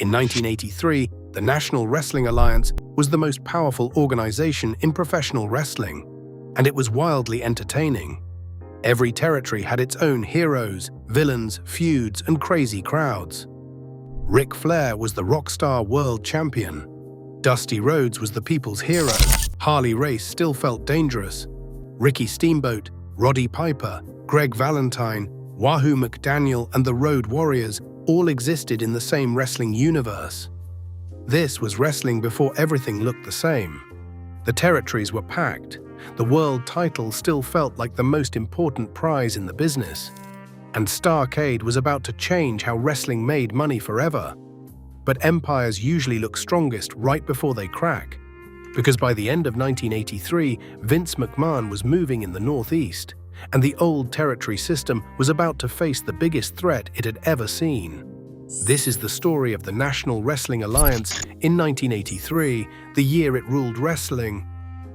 In 1983, the National Wrestling Alliance was the most powerful organization in professional wrestling, and it was wildly entertaining. Every territory had its own heroes, villains, feuds, and crazy crowds. Ric Flair was the rock star world champion. Dusty Rhodes was the people's hero. Harley Race still felt dangerous. Ricky Steamboat, Roddy Piper, Valentine, Wahoo McDaniel, and the Road Warriors all existed in the same wrestling universe. This was wrestling before everything looked the same. The territories were packed. The world title still felt like the most important prize in the business. And Starrcade was about to change how wrestling made money forever. But empires usually look strongest right before they crack, because by the end of 1983, Vince McMahon was moving in the Northeast, and the old territory system was about to face the biggest threat it had ever seen. This is the story of the National Wrestling Alliance in 1983, the year it ruled wrestling,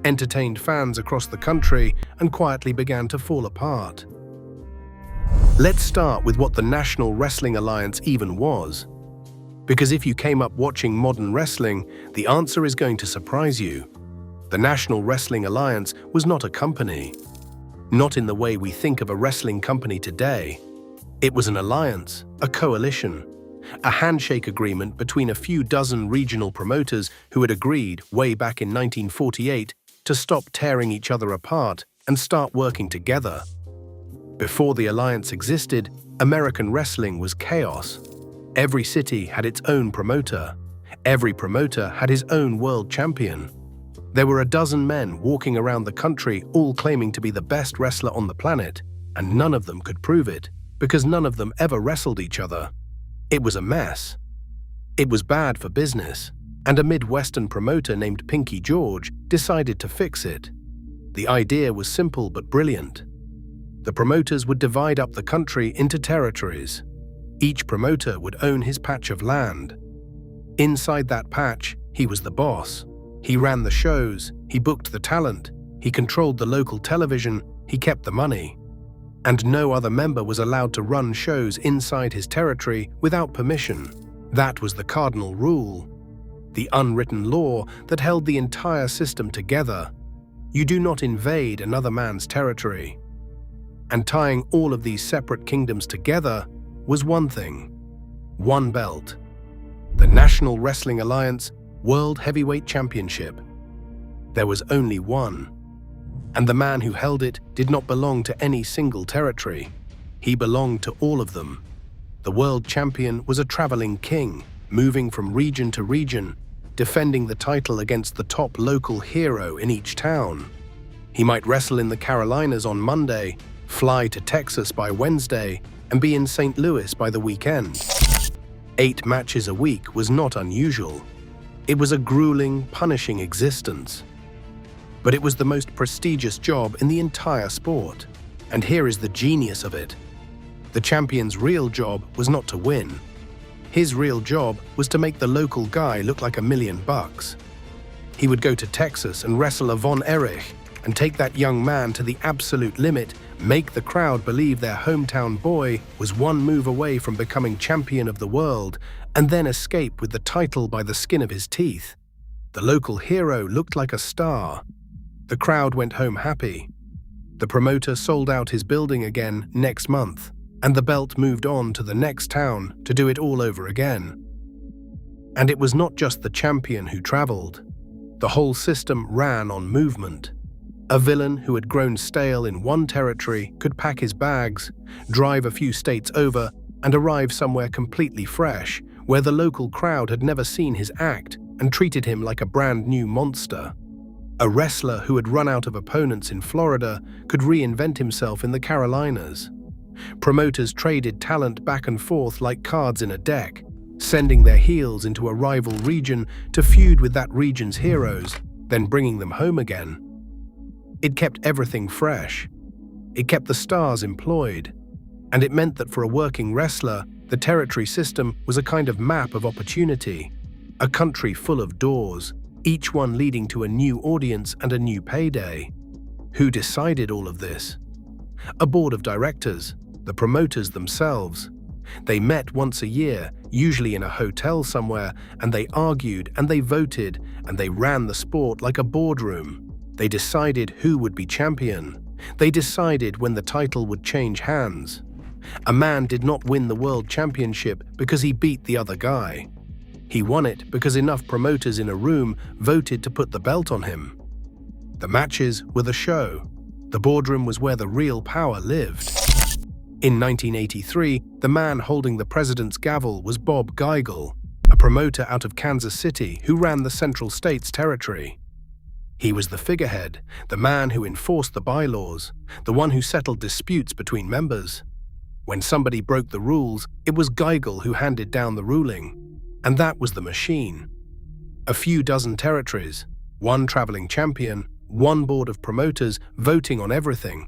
entertained fans across the country, and quietly began to fall apart. Let's start with what the National Wrestling Alliance even was. Because if you came up watching modern wrestling, the answer is going to surprise you. The National Wrestling Alliance was not a company. Not in the way we think of a wrestling company today. It was an alliance, a coalition, a handshake agreement between a few dozen regional promoters who had agreed way back in 1948 to stop tearing each other apart and start working together. Before the alliance existed, American wrestling was chaos. Every city had its own promoter. Every promoter had his own world champion. There were a dozen men walking around the country all claiming to be the best wrestler on the planet, and none of them could prove it because none of them ever wrestled each other. It was a mess. It was bad for business, and a Midwestern promoter named Pinky George decided to fix it. The idea was simple but brilliant. The promoters would divide up the country into territories. Each promoter would own his patch of land. Inside that patch, he was the boss. He ran the shows, he booked the talent, he controlled the local television, he kept the money. And no other member was allowed to run shows inside his territory without permission. That was the cardinal rule, the unwritten law that held the entire system together. You do not invade another man's territory. And tying all of these separate kingdoms together was one thing: one belt. The National Wrestling Alliance World Heavyweight Championship. There was only one. And the man who held it did not belong to any single territory. He belonged to all of them. The world champion was a traveling king, moving from region to region, defending the title against the top local hero in each town. He might wrestle in the Carolinas on Monday, fly to Texas by Wednesday, and be in St. Louis by the weekend. 8 matches a week was not unusual. It was a grueling, punishing existence. But it was the most prestigious job in the entire sport. And here is the genius of it. The champion's real job was not to win. His real job was to make the local guy look like $1 million. He would go to Texas and wrestle a Von Erich and take that young man to the absolute limit, make the crowd believe their hometown boy was one move away from becoming champion of the world, and then escape with the title by the skin of his teeth. The local hero looked like a star. The crowd went home happy. The promoter sold out his building again next month, and the belt moved on to the next town to do it all over again. And it was not just the champion who traveled. The whole system ran on movement. A villain who had grown stale in one territory could pack his bags, drive a few states over, and arrive somewhere completely fresh, where the local crowd had never seen his act and treated him like a brand new monster. A wrestler who had run out of opponents in Florida could reinvent himself in the Carolinas. Promoters traded talent back and forth like cards in a deck, sending their heels into a rival region to feud with that region's heroes, then bringing them home again. It kept everything fresh. It kept the stars employed. And it meant that for a working wrestler, the territory system was a kind of map of opportunity, a country full of doors, each one leading to a new audience and a new payday. Who decided all of this? A board of directors, the promoters themselves. They met once a year, usually in a hotel somewhere, and they argued and they voted and they ran the sport like a boardroom. They decided who would be champion. They decided when the title would change hands. A man did not win the world championship because he beat the other guy. He won it because enough promoters in a room voted to put the belt on him. The matches were the show. The boardroom was where the real power lived. In 1983, the man holding the president's gavel was Bob Geigel, a promoter out of Kansas City who ran the Central States Territory. He was the figurehead, the man who enforced the bylaws, the one who settled disputes between members. When somebody broke the rules, it was Geigel who handed down the ruling. And that was the machine. A few dozen territories, one traveling champion, one board of promoters voting on everything.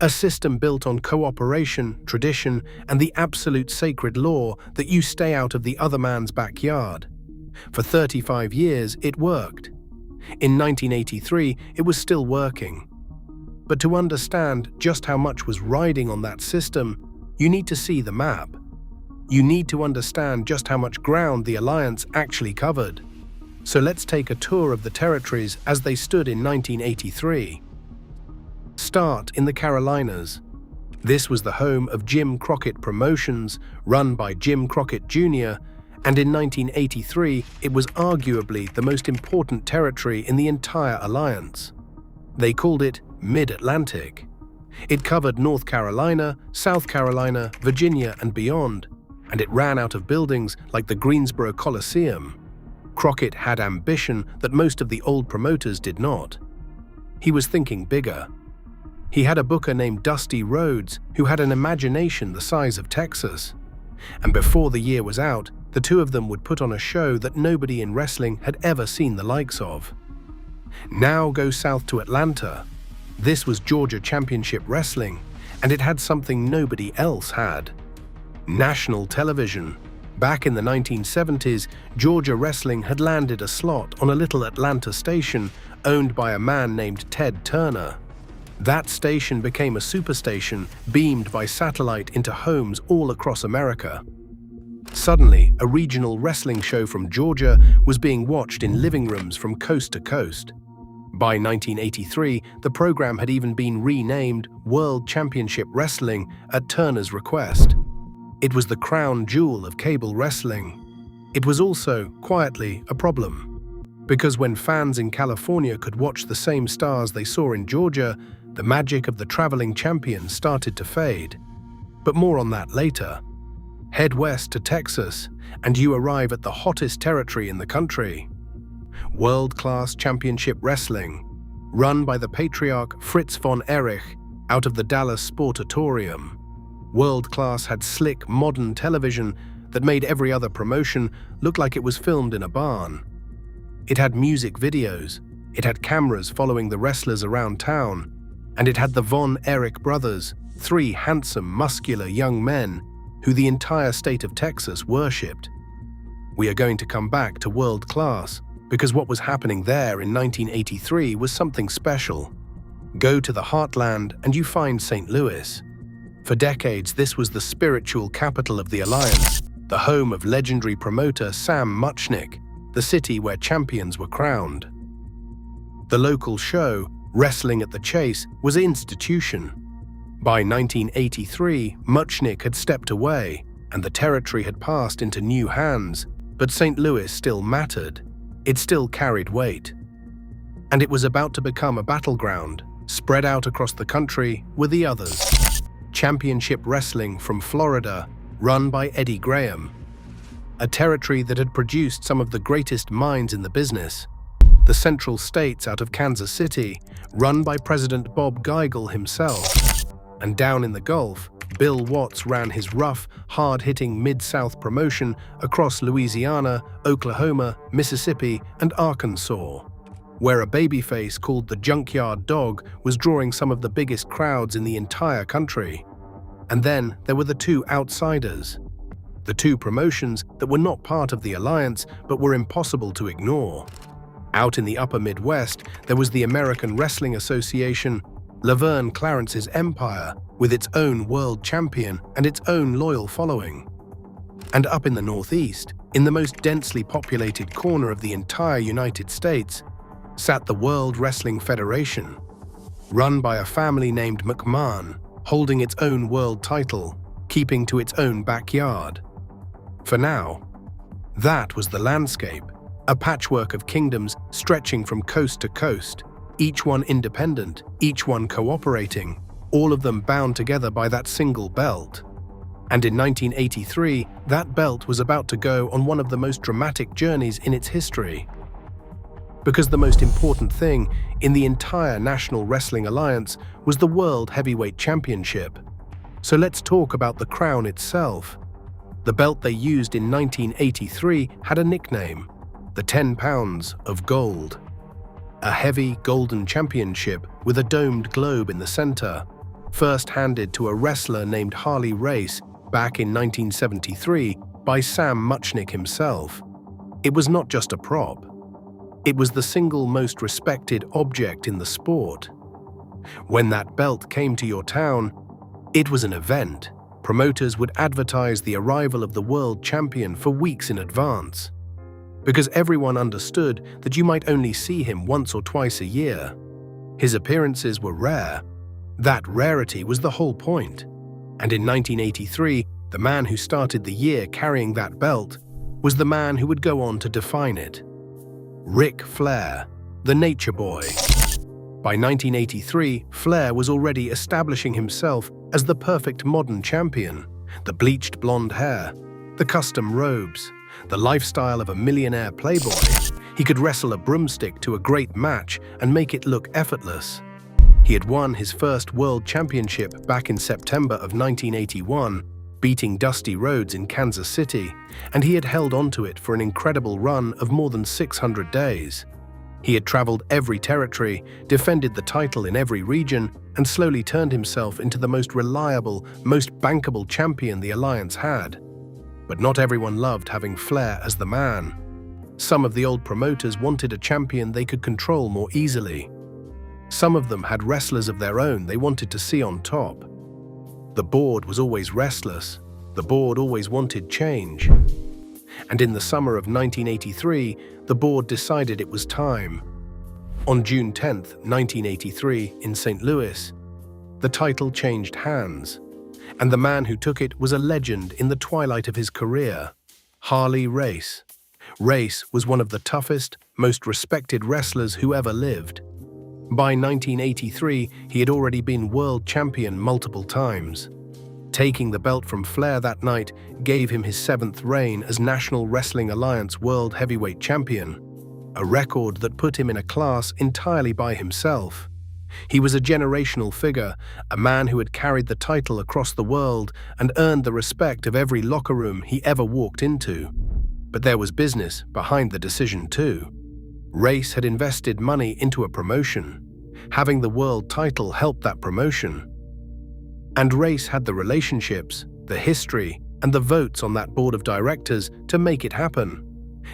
A system built on cooperation, tradition, and the absolute sacred law that you stay out of the other man's backyard. For 35 years, it worked. In 1983, it was still working. But to understand just how much was riding on that system, you need to see the map. You need to understand just how much ground the alliance actually covered. So let's take a tour of the territories as they stood in 1983. Start in the Carolinas. This was the home of Jim Crockett Promotions, run by Jim Crockett Jr., and in 1983 it was arguably the most important territory in the entire alliance. They called it Mid-Atlantic. It covered North Carolina, South Carolina, Virginia, and beyond, and it ran out of buildings like the Greensboro Coliseum. Crockett had ambition that most of the old promoters did not. He was thinking bigger. He had a booker named Dusty Rhodes who had an imagination the size of Texas. And before the year was out, the two of them would put on a show that nobody in wrestling had ever seen the likes of. Now go south to Atlanta. This was Georgia Championship Wrestling, and it had something nobody else had. National television. Back in the 1970s, Georgia Wrestling had landed a slot on a little Atlanta station owned by a man named Ted Turner. That station became a superstation beamed by satellite into homes all across America. Suddenly, a regional wrestling show from Georgia was being watched in living rooms from coast to coast. By 1983, the program had even been renamed World Championship Wrestling at Turner's request. It was the crown jewel of cable wrestling. It was also, quietly, a problem. Because when fans in California could watch the same stars they saw in Georgia, the magic of the traveling champion started to fade. But more on that later. Head west to Texas, and you arrive at the hottest territory in the country. World-class championship wrestling, run by the patriarch Fritz Von Erich out of the Dallas Sportatorium. World-class had slick, modern television that made every other promotion look like it was filmed in a barn. It had music videos, it had cameras following the wrestlers around town, and it had the Von Erich brothers, three handsome, muscular young men who the entire state of Texas worshipped. We are going to come back to world class because what was happening there in 1983 was something special. Go to the heartland and you find St. Louis. For decades, this was the spiritual capital of the Alliance, the home of legendary promoter Sam Muchnick, the city where champions were crowned. The local show, Wrestling at the Chase, was an institution. By 1983, Muchnick had stepped away, and the territory had passed into new hands, but St. Louis still mattered. It still carried weight. And it was about to become a battleground, spread out across the country with the others. Championship Wrestling from Florida, run by Eddie Graham. A territory that had produced some of the greatest minds in the business. The Central States out of Kansas City, run by President Bob Geigel himself. And down in the Gulf, Bill Watts ran his rough, hard-hitting Mid-South promotion across Louisiana, Oklahoma, Mississippi, and Arkansas, where a babyface called the Junkyard Dog was drawing some of the biggest crowds in the entire country. And then there were the two outsiders, the two promotions that were not part of the Alliance but were impossible to ignore. Out in the upper Midwest, there was the American Wrestling Association, Laverne Clarence's empire, with its own world champion and its own loyal following. And up in the Northeast, in the most densely populated corner of the entire United States, sat the World Wrestling Federation, run by a family named McMahon, holding its own world title, keeping to its own backyard. For now, that was the landscape, a patchwork of kingdoms stretching from coast to coast, each one independent, each one cooperating, all of them bound together by that single belt. And in 1983, that belt was about to go on one of the most dramatic journeys in its history. Because the most important thing in the entire National Wrestling Alliance was the World Heavyweight Championship. So let's talk about the crown itself. The belt they used in 1983 had a nickname, the 10 pounds of gold. A heavy golden championship with a domed globe in the center, first handed to a wrestler named Harley Race back in 1973 by Sam Muchnick himself. It was not just a prop. It was the single most respected object in the sport. When that belt came to your town, it was an event. Promoters would advertise the arrival of the world champion for weeks in advance, because everyone understood that you might only see him once or twice a year. His appearances were rare. That rarity was the whole point. And in 1983, the man who started the year carrying that belt was the man who would go on to define it. Ric Flair, the Nature Boy. By 1983, Flair was already establishing himself as the perfect modern champion. The bleached blonde hair, the custom robes, the lifestyle of a millionaire playboy. He could wrestle a broomstick to a great match and make it look effortless. He had won his first world championship back in September of 1981, beating Dusty Rhodes in Kansas City, and he had held onto it for an incredible run of more than 600 days. He had traveled every territory, defended the title in every region, and slowly turned himself into the most reliable, most bankable champion the Alliance had. But not everyone loved having Flair as the man. Some of the old promoters wanted a champion they could control more easily. Some of them had wrestlers of their own they wanted to see on top. The board was always restless. The board always wanted change. And in the summer of 1983, the board decided it was time. On June 10, 1983, in St. Louis, the title changed hands, and the man who took it was a legend in the twilight of his career, Harley Race. Race was one of the toughest, most respected wrestlers who ever lived. By 1983, he had already been world champion multiple times. Taking the belt from Flair that night gave him his 7th reign as National Wrestling Alliance World Heavyweight Champion, a record that put him in a class entirely by himself. He was a generational figure, a man who had carried the title across the world and earned the respect of every locker room he ever walked into. But there was business behind the decision too. Race had invested money into a promotion. Having the world title helped that promotion. And Race had the relationships, the history, and the votes on that board of directors to make it happen.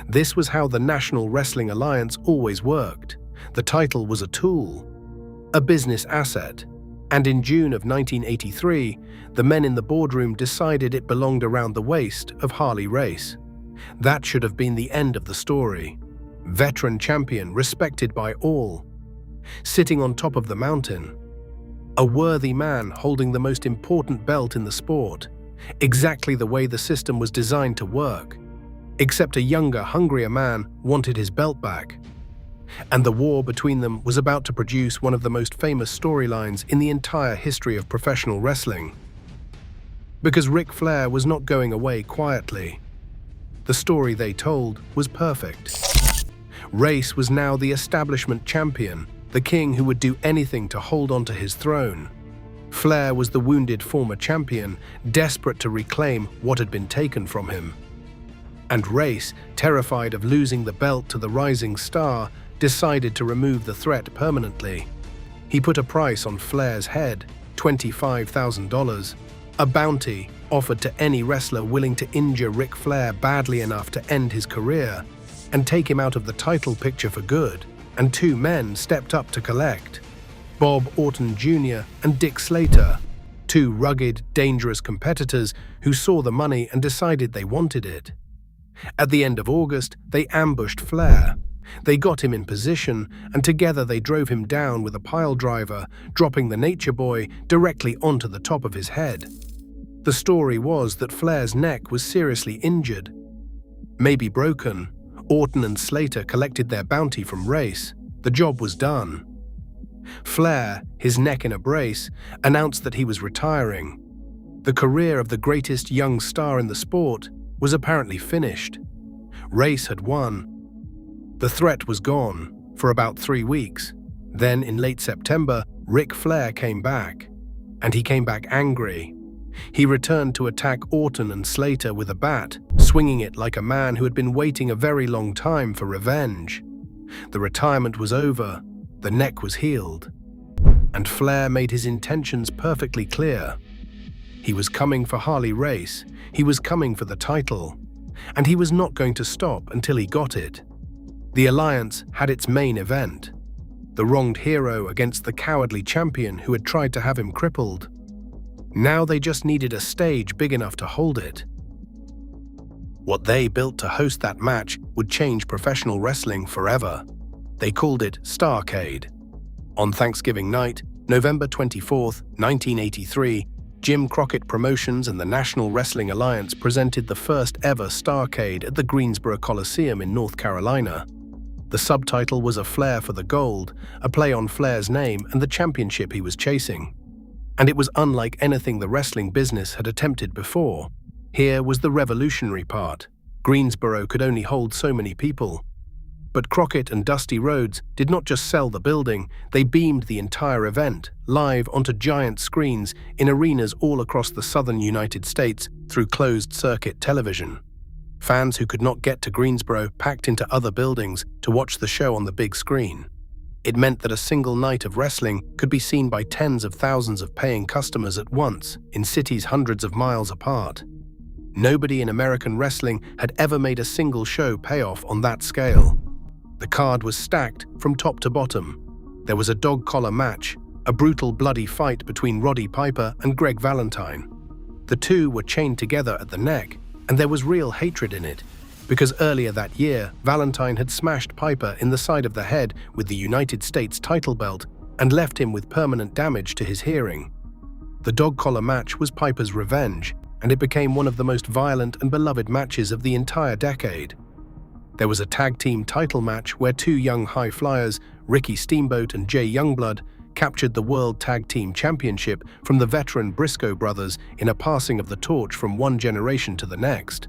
This was how the National Wrestling Alliance always worked. The title was a tool, a business asset. And in June of 1983, the men in the boardroom decided it belonged around the waist of Harley Race. That should have been the end of the story. Veteran champion, respected by all. Sitting on top of the mountain. A worthy man holding the most important belt in the sport. Exactly the way the system was designed to work. Except a younger, hungrier man wanted his belt back. And the war between them was about to produce one of the most famous storylines in the entire history of professional wrestling. Because Ric Flair was not going away quietly. The story they told was perfect. Race was now the establishment champion, the king who would do anything to hold on to his throne. Flair was the wounded former champion, desperate to reclaim what had been taken from him. And Race, terrified of losing the belt to the rising star, decided to remove the threat permanently. He put a price on Flair's head, $25,000, a bounty offered to any wrestler willing to injure Ric Flair badly enough to end his career and take him out of the title picture for good. And 2 men stepped up to collect. Bob Orton Jr. and Dick Slater, Two rugged, dangerous competitors who saw the money and decided they wanted it. At the end of August, they ambushed Flair. They got him in position, and together they drove him down with a pile driver, dropping the Nature Boy directly onto the top of his head. The story was that Flair's neck was seriously injured, maybe broken. Orton and Slater collected their bounty from Race. The job was done. Flair, his neck in a brace, announced that he was retiring. The career of the greatest young star in the sport was apparently finished. Race had won. The threat was gone for about 3 weeks. Then, in late September, Ric Flair came back. And he came back angry. He returned to attack Orton and Slater with a bat, swinging it like a man who had been waiting a very long time for revenge. The retirement was over. The neck was healed. And Flair made his intentions perfectly clear. He was coming for Harley Race. He was coming for the title. And he was not going to stop until he got it. The Alliance had its main event. The wronged hero against the cowardly champion who had tried to have him crippled. Now they just needed a stage big enough to hold it. What they built to host that match would change professional wrestling forever. They called it Starrcade. On Thanksgiving night, November 24, 1983, Jim Crockett Promotions and the National Wrestling Alliance presented the first ever Starrcade at the Greensboro Coliseum in North Carolina. The subtitle was A Flair for the Gold, a play on Flair's name and the championship he was chasing. And it was unlike anything the wrestling business had attempted before. Here was the revolutionary part. Greensboro could only hold so many people. But Crockett and Dusty Rhodes did not just sell the building, they beamed the entire event, live onto giant screens in arenas all across the southern United States through closed-circuit television. Fans who could not get to Greensboro packed into other buildings to watch the show on the big screen. It meant that a single night of wrestling could be seen by tens of thousands of paying customers at once, in cities hundreds of miles apart. Nobody in American wrestling had ever made a single show pay off on that scale. The card was stacked from top to bottom. There was a dog collar match, a brutal bloody fight between Roddy Piper and Greg Valentine. The two were chained together at the neck, and there was real hatred in it, because earlier that year, Valentine had smashed Piper in the side of the head with the United States title belt and left him with permanent damage to his hearing. The dog collar match was Piper's revenge, and it became one of the most violent and beloved matches of the entire decade. There was a tag team title match where two young high flyers, Ricky Steamboat and Jay Youngblood, captured the World Tag Team Championship from the veteran Briscoe brothers in a passing of the torch from one generation to the next.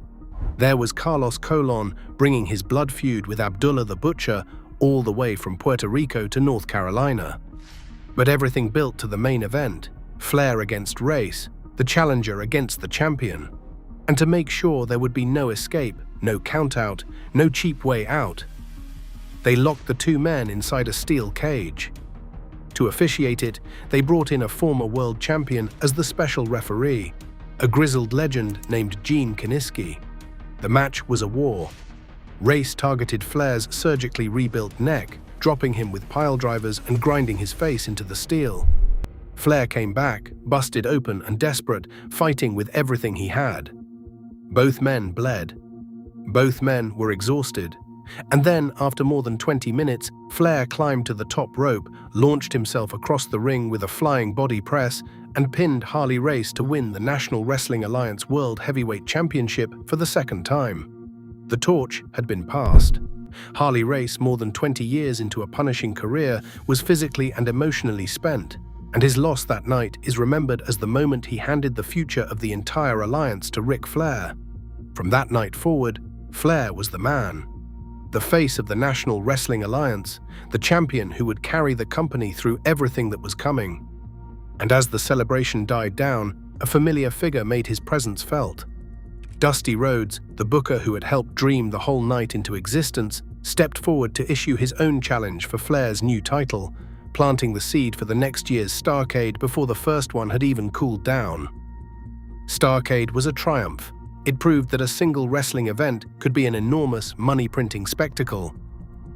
There was Carlos Colon bringing his blood feud with Abdullah the Butcher all the way from Puerto Rico to North Carolina. But everything built to the main event, Flair against Race, the challenger against the champion. And to make sure there would be no escape, no countout, no cheap way out, they locked the two men inside a steel cage. To officiate it, they brought in a former world champion as the special referee, a grizzled legend named Gene Kiniski. The match was a war. Race targeted Flair's surgically rebuilt neck, dropping him with pile drivers and grinding his face into the steel. Flair came back, busted open and desperate, fighting with everything he had. Both men bled. Both men were exhausted. And then, after more than 20 minutes, Flair climbed to the top rope, launched himself across the ring with a flying body press, and pinned Harley Race to win the National Wrestling Alliance World Heavyweight Championship for the second time. The torch had been passed. Harley Race, more than 20 years into a punishing career, was physically and emotionally spent, and his loss that night is remembered as the moment he handed the future of the entire alliance to Ric Flair. From that night forward, Flair was the man. The face of the National Wrestling Alliance, the champion who would carry the company through everything that was coming. And as the celebration died down, a familiar figure made his presence felt. Dusty Rhodes, the booker who had helped dream the whole night into existence, stepped forward to issue his own challenge for Flair's new title, planting the seed for the next year's Starrcade before the first one had even cooled down. Starrcade was a triumph. It proved that a single wrestling event could be an enormous money-printing spectacle.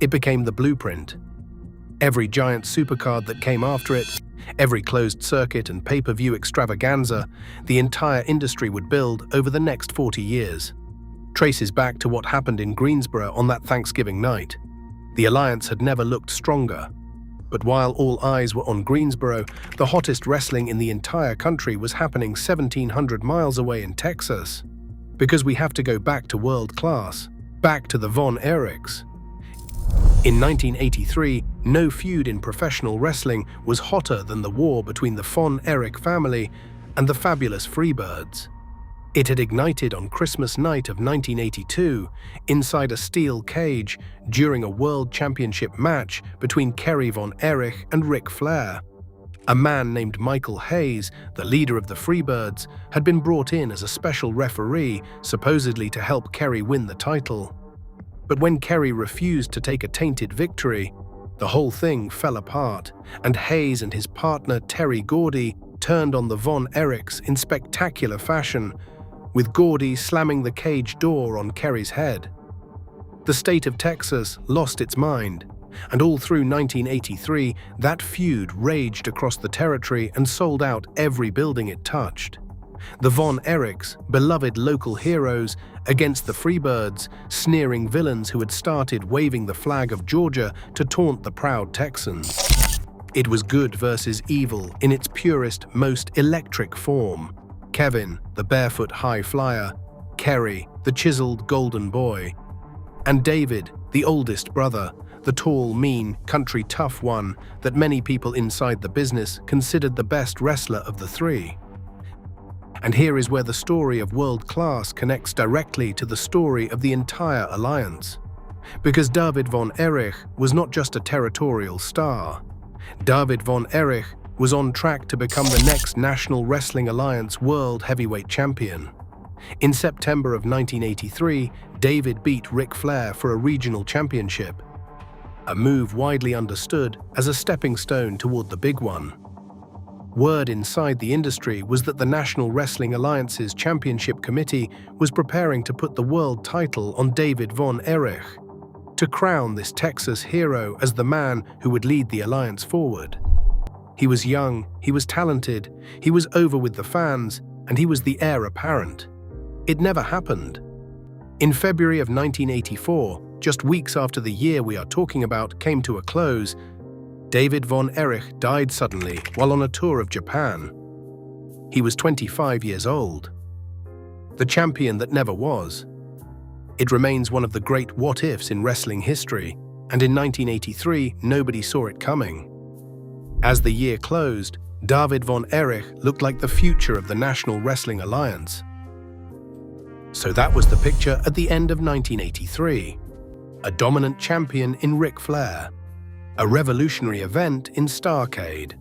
It became the blueprint. Every giant supercard that came after it, every closed circuit and pay-per-view extravaganza, the entire industry would build over the next 40 years. Traces back to what happened in Greensboro on that Thanksgiving night. The alliance had never looked stronger. But while all eyes were on Greensboro, the hottest wrestling in the entire country was happening 1,700 miles away in Texas. Because we have to go back to world class, back to the Von Erichs. In 1983, no feud in professional wrestling was hotter than the war between the Von Erich family and the fabulous Freebirds. It had ignited on Christmas night of 1982 inside a steel cage during a World Championship match between Kerry Von Erich and Ric Flair. A man named Michael Hayes, the leader of the Freebirds, had been brought in as a special referee, supposedly to help Kerry win the title. But when Kerry refused to take a tainted victory, the whole thing fell apart, and Hayes and his partner Terry Gordy turned on the Von Erichs in spectacular fashion, with Gordy slamming the cage door on Kerry's head. The state of Texas lost its mind, and all through 1983, that feud raged across the territory and sold out every building it touched. The Von Erichs, beloved local heroes, against the Freebirds, sneering villains who had started waving the flag of Georgia to taunt the proud Texans. It was good versus evil in its purest, most electric form. Kevin, the barefoot high flyer, Kerry, the chiseled golden boy, and David, the oldest brother, the tall, mean, country tough one that many people inside the business considered the best wrestler of the three. And here is where the story of world class connects directly to the story of the entire alliance. Because David Von Erich was not just a territorial star. David Von Erich was on track to become the next National Wrestling Alliance World Heavyweight Champion. In September of 1983, David beat Ric Flair for a regional championship, a move widely understood as a stepping stone toward the big one. Word inside the industry was that the National Wrestling Alliance's Championship Committee was preparing to put the world title on David Von Erich, to crown this Texas hero as the man who would lead the alliance forward. He was young, he was talented, he was over with the fans, and he was the heir apparent. It never happened. In February of 1984, just weeks after the year we are talking about came to a close, David Von Erich died suddenly while on a tour of Japan. He was 25 years old. The champion that never was. It remains one of the great what-ifs in wrestling history, and in 1983, nobody saw it coming. As the year closed, David Von Erich looked like the future of the National Wrestling Alliance. So that was the picture at the end of 1983. A dominant champion in Ric Flair. A revolutionary event in Starrcade.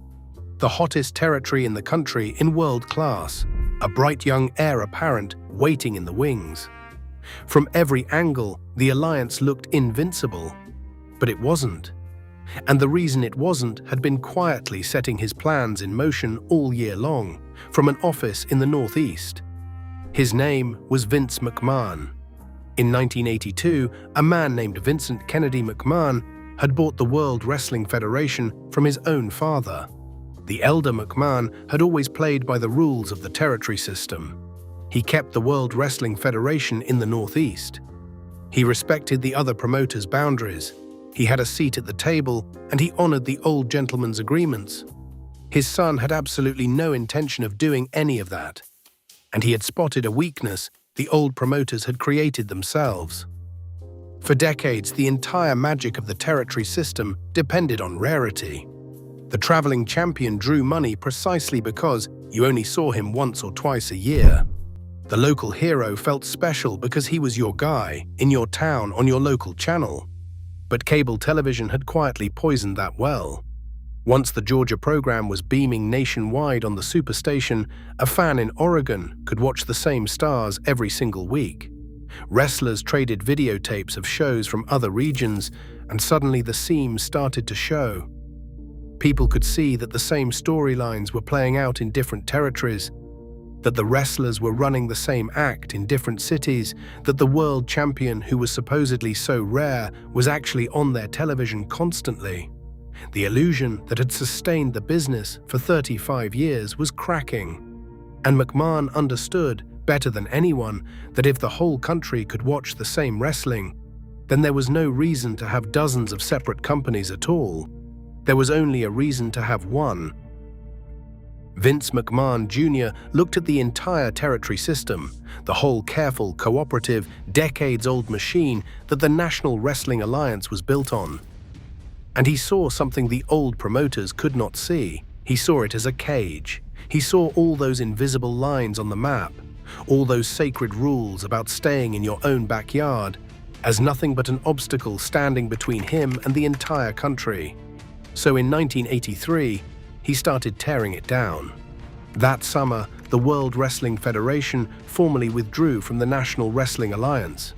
The hottest territory in the country in world class. A bright young heir apparent waiting in the wings. From every angle, the alliance looked invincible. But it wasn't. And the reason it wasn't had been quietly setting his plans in motion all year long, from an office in the Northeast. His name was Vince McMahon. In 1982, a man named Vincent Kennedy McMahon had bought the World Wrestling Federation from his own father. The elder McMahon had always played by the rules of the territory system. He kept the World Wrestling Federation in the Northeast. He respected the other promoters' boundaries. He had a seat at the table, and he honored the old gentleman's agreements. His son had absolutely no intention of doing any of that. And he had spotted a weakness the old promoters had created themselves. For decades, the entire magic of the territory system depended on rarity. The traveling champion drew money precisely because you only saw him once or twice a year. The local hero felt special because he was your guy, in your town, on your local channel. But cable television had quietly poisoned that well. Once the Georgia program was beaming nationwide on the superstation, a fan in Oregon could watch the same stars every single week. Wrestlers traded videotapes of shows from other regions, and suddenly the seams started to show. People could see that the same storylines were playing out in different territories, that the wrestlers were running the same act in different cities, that the world champion who was supposedly so rare was actually on their television constantly. The illusion that had sustained the business for 35 years was cracking, and McMahon understood better than anyone that if the whole country could watch the same wrestling, then there was no reason to have dozens of separate companies at all. There was only a reason to have one. Vince McMahon Jr. looked at the entire territory system, the whole careful, cooperative, decades-old machine that the National Wrestling Alliance was built on. And he saw something the old promoters could not see. He saw it as a cage. He saw all those invisible lines on the map, all those sacred rules about staying in your own backyard, as nothing but an obstacle standing between him and the entire country. So in 1983, he started tearing it down. That summer, the World Wrestling Federation formally withdrew from the National Wrestling Alliance.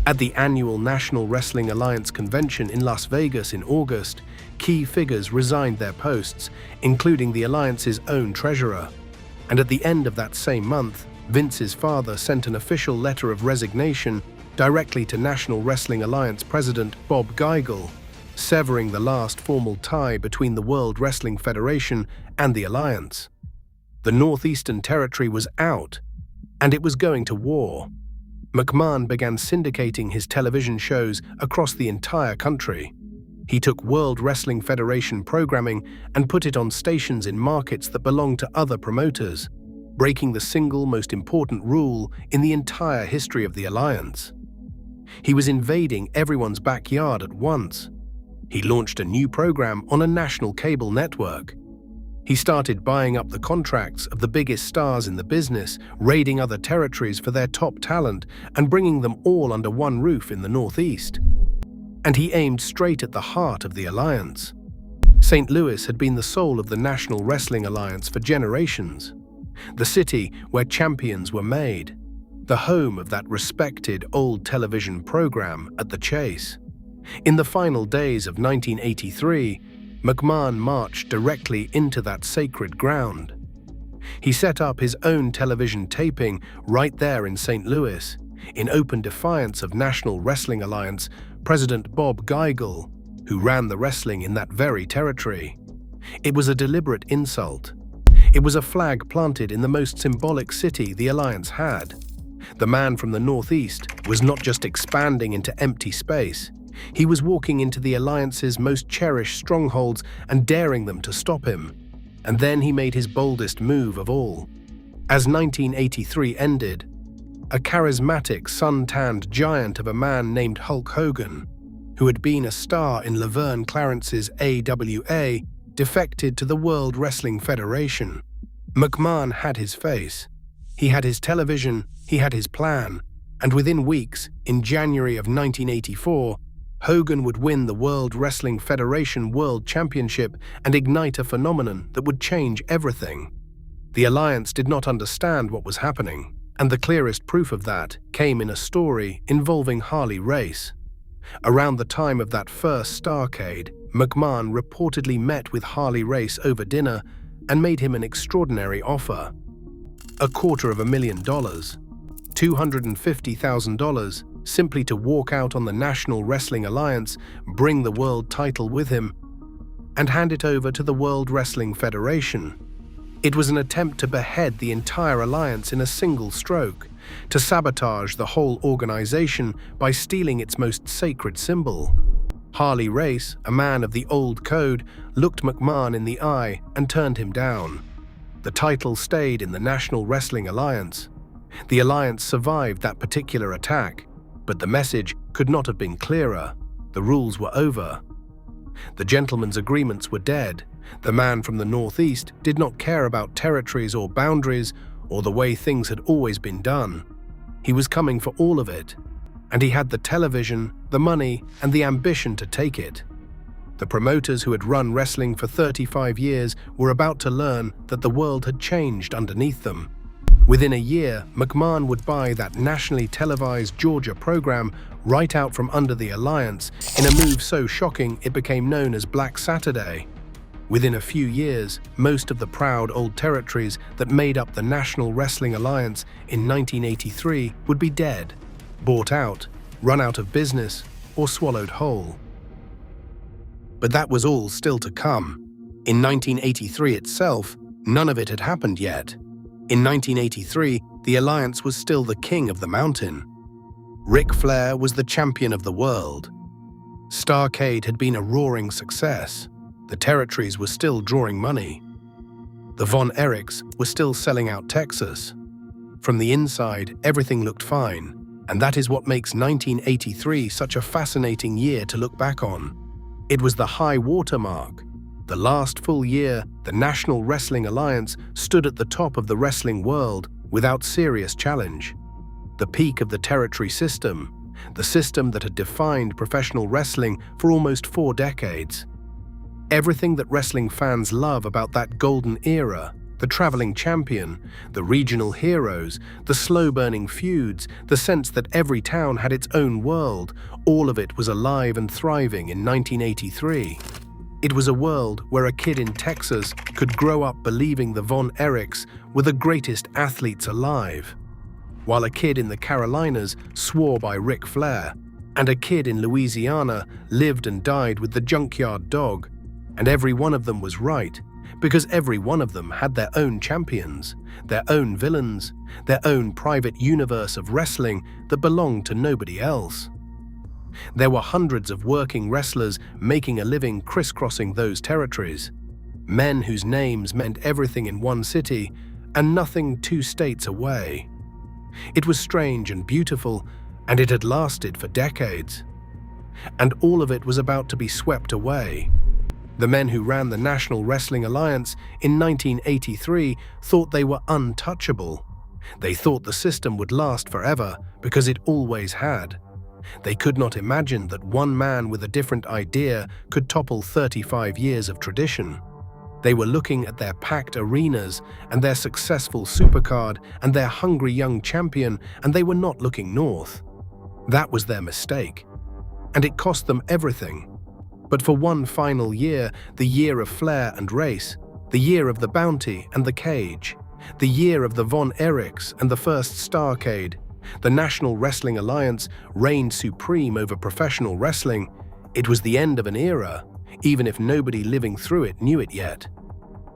At the annual National Wrestling Alliance convention in Las Vegas in August, key figures resigned their posts, including the Alliance's own treasurer. And at the end of that same month, Vince's father sent an official letter of resignation directly to National Wrestling Alliance President Bob Geigel, severing the last formal tie between the World Wrestling Federation and the Alliance. The Northeastern Territory was out, and it was going to war. McMahon began syndicating his television shows across the entire country. He took World Wrestling Federation programming and put it on stations in markets that belonged to other promoters, breaking the single most important rule in the entire history of the Alliance. He was invading everyone's backyard at once. He launched a new program on a national cable network. He started buying up the contracts of the biggest stars in the business, raiding other territories for their top talent, and bringing them all under one roof in the Northeast. And he aimed straight at the heart of the Alliance. St. Louis had been the soul of the National Wrestling Alliance for generations, the city where champions were made, the home of that respected old television program at the Chase. In the final days of 1983, McMahon marched directly into that sacred ground. He set up his own television taping right there in St. Louis, in open defiance of National Wrestling Alliance President Bob Geigel, who ran the wrestling in that very territory. It was a deliberate insult. It was a flag planted in the most symbolic city the Alliance had. The man from the Northeast was not just expanding into empty space. He was walking into the Alliance's most cherished strongholds and daring them to stop him. And then he made his boldest move of all. As 1983 ended, a charismatic, sun-tanned giant of a man named Hulk Hogan, who had been a star in Laverne Clarence's AWA, defected to the World Wrestling Federation. McMahon had his face. He had his television, he had his plan, and within weeks, in January of 1984, Hogan would win the World Wrestling Federation World Championship and ignite a phenomenon that would change everything. The Alliance did not understand what was happening, and the clearest proof of that came in a story involving Harley Race. Around the time of that first Starrcade, McMahon reportedly met with Harley Race over dinner and made him an extraordinary offer. $250,000, $250,000, simply to walk out on the National Wrestling Alliance, bring the world title with him, and hand it over to the World Wrestling Federation. It was an attempt to behead the entire alliance in a single stroke, to sabotage the whole organization by stealing its most sacred symbol. Harley Race, a man of the old code, looked McMahon in the eye and turned him down. The title stayed in the National Wrestling Alliance. The alliance survived that particular attack, but the message could not have been clearer. The rules were over. The gentlemen's agreements were dead. The man from the Northeast did not care about territories or boundaries or the way things had always been done. He was coming for all of it, and he had the television, the money, and the ambition to take it. The promoters who had run wrestling for 35 years were about to learn that the world had changed underneath them. Within a year, McMahon would buy that nationally televised Georgia program right out from under the Alliance in a move so shocking it became known as Black Saturday. Within a few years, most of the proud old territories that made up the National Wrestling Alliance in 1983 would be dead, bought out, run out of business, or swallowed whole. But that was all still to come. In 1983 itself, none of it had happened yet. In 1983, the Alliance was still the king of the mountain. Ric Flair was the champion of the world. Starrcade had been a roaring success. The territories were still drawing money. The Von Erichs were still selling out Texas. From the inside, everything looked fine, and that is what makes 1983 such a fascinating year to look back on. It was the high water mark. The last full year, the National Wrestling Alliance stood at the top of the wrestling world without serious challenge. The peak of the territory system, the system that had defined professional wrestling for almost 4 decades. Everything that wrestling fans love about that golden era, the traveling champion, the regional heroes, the slow-burning feuds, the sense that every town had its own world, all of it was alive and thriving in 1983. It was a world where a kid in Texas could grow up believing the Von Erichs were the greatest athletes alive, while a kid in the Carolinas swore by Ric Flair, and a kid in Louisiana lived and died with the Junkyard Dog, and every one of them was right, because every one of them had their own champions, their own villains, their own private universe of wrestling that belonged to nobody else. There were hundreds of working wrestlers making a living crisscrossing those territories, men whose names meant everything in one city and nothing 2 states away. It was strange and beautiful, and it had lasted for decades. And all of it was about to be swept away. The men who ran the National Wrestling Alliance in 1983 thought they were untouchable. They thought the system would last forever because it always had. They could not imagine that one man with a different idea could topple 35 years of tradition. They were looking at their packed arenas and their successful supercard and their hungry young champion, and they were not looking north. That was their mistake. And it cost them everything. But for one final year, the year of Flair and Race, the year of the Bounty and the Cage, the year of the Von Erichs and the first Starrcade, the National Wrestling Alliance reigned supreme over professional wrestling. It was the end of an era, even if nobody living through it knew it yet.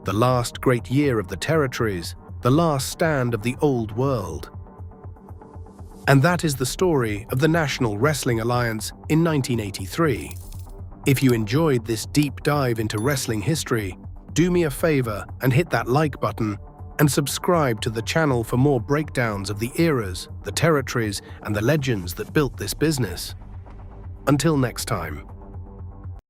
The last great year of the territories, the last stand of the old world. And that is the story of the National Wrestling Alliance in 1983. If you enjoyed this deep dive into wrestling history, do me a favor and hit that like button and subscribe to the channel for more breakdowns of the eras, the territories, and the legends that built this business. Until next time.